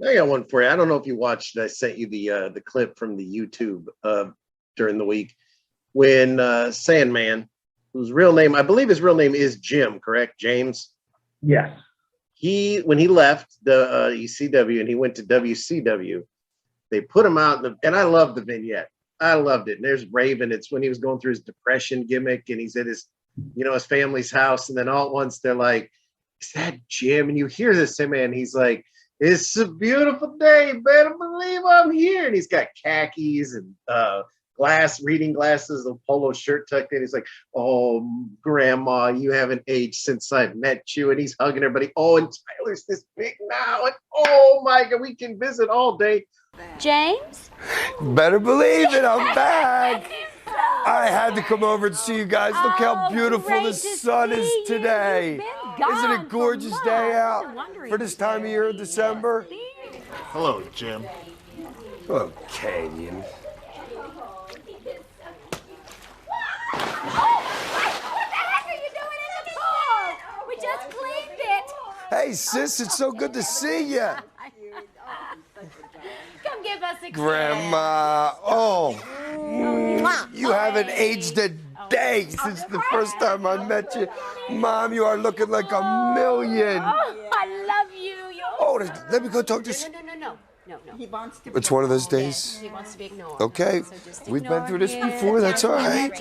I got one for you. I don't know if you watched. I sent you the clip from the YouTube during the week when Sandman, whose real name, I believe his real name is Jim, correct? James. Yes. When he left the ECW and he went to WCW, they put him out, and I love the vignette. I loved it. And there's Raven. It's when he was going through his depression gimmick, and he's at his family's house, and then all at once they're like, "Is that Jim?" And you hear this man. He's like, "It's a beautiful day. Better believe I'm here." And he's got khakis and reading glasses, a polo shirt tucked in. He's like, "Oh, Grandma, you haven't aged since I've met you." And he's hugging everybody. Oh, and Tyler's this big now. And oh my God, we can visit all day. James? Better believe it, I'm back. I had to come over and see you guys. Look how beautiful the sun is today. Isn't it a gorgeous day out for this time of year in December? Hello, Jim. Hello, Canyon. Hey, sis, it's so good to see you. Come give us a Grandma, you haven't aged a day since the first time I met you. Mom, you are looking like a million. Oh, I love you. Let me go talk to... No. He wants to. It's one of those days. He wants to be ignored. Okay, So we've been through this before. That's all right.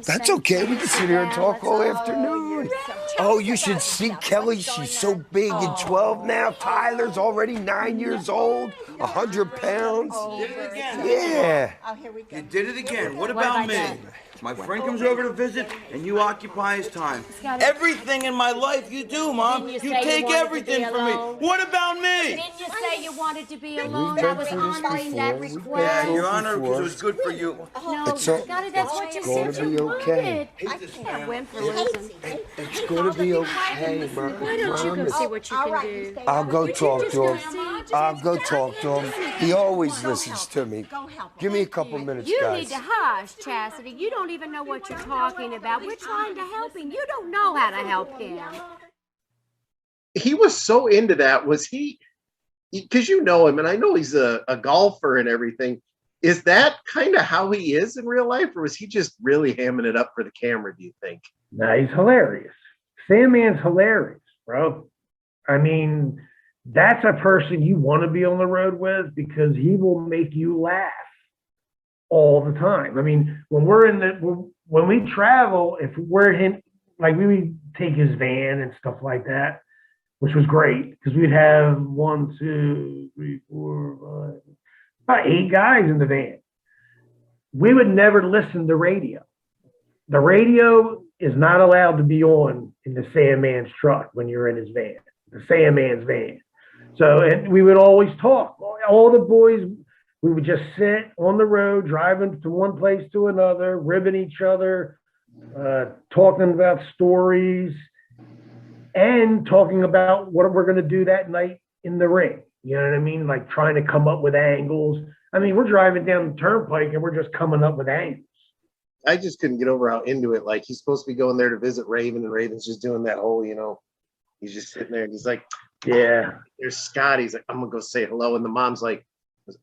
That's okay. We can sit here and talk all afternoon. Oh, you should see Kelly. She's so big and 12 now. Tyler's already 9 years old, 100 pounds. Did it again. Yeah. Oh, here we go. You did it again. What about me? My friend comes over to visit, and you occupy his time. Everything in my life you do, Mom. You take everything from me. What about me? Didn't you say you wanted to be alone? I was honoring that request. Yeah, Your Honor, because it was good for you. No, Scotty, that's what you said you wanted. It's Can't win for losing. gonna be okay, Mom. Why don't you go see what you can do? I'll go talk to him. I'll go talk to him. He always listens to me. Give me a couple minutes, You guys. need to hush, Chastity. You don't even know what you're talking about. We're trying to help him. You don't know how to help him. He was so into that. Was he? Because you know him, and I know he's a golfer and everything. Is that kind of how he is in real life, or was he just really hamming it up for the camera, do you think? No, he's hilarious. Sandman's hilarious, bro. I mean, that's a person you want to be on the road with because he will make you laugh all the time. I mean, when we travel, if we're in, like we would take his van and stuff like that, which was great because we'd have 1, 2, 3, 4, 5, about 8 guys in the van. We would never listen to radio. The radio is not allowed to be on in the Sandman's truck when you're in his van, the Sandman's van. So, and we would always talk. All the boys, we would just sit on the road, driving to one place to another, ribbing each other, talking about stories, and talking about what we're going to do that night in the ring. You know what I mean? Like trying to come up with angles. I mean, we're driving down the turnpike and we're just coming up with angles. I just couldn't get over how into it. Like he's supposed to be going there to visit Raven, and Raven's just doing that whole, he's just sitting there and he's like, Yeah. There's Scott. He's like, I'm gonna go say hello. And the mom's like,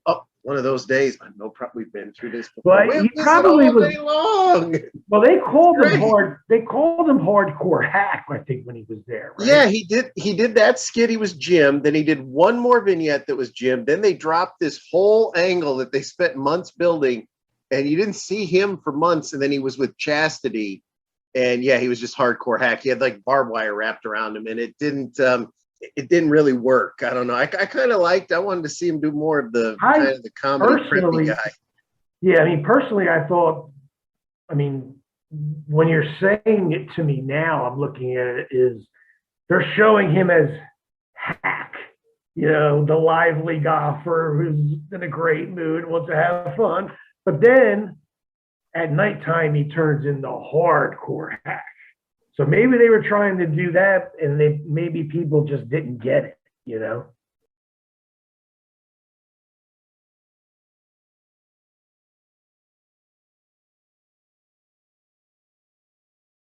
oh, one of those days. I know we've been through this before. Well, he probably all was day long. Well, they called him Great. They called him Hardcore Hack, I think, when he was there. Right? Yeah, he did that skit. He was Jim. Then he did one more vignette that was Jim. Then they dropped this whole angle that they spent months building, and you didn't see him for months. And then he was with Chastity, and yeah, he was just Hardcore Hack. He had like barbed wire wrapped around him, and it didn't really work. I don't know. I kind of I wanted to see him do more of the kind of the comedy friendly guy. Yeah, I mean, personally, I thought, when you're saying it to me now, I'm looking at it is they're showing him as Hack, the lively golfer who's in a great mood, wants to have fun. But then at nighttime, he turns into Hardcore Hack. So maybe they were trying to do that, and maybe people just didn't get it,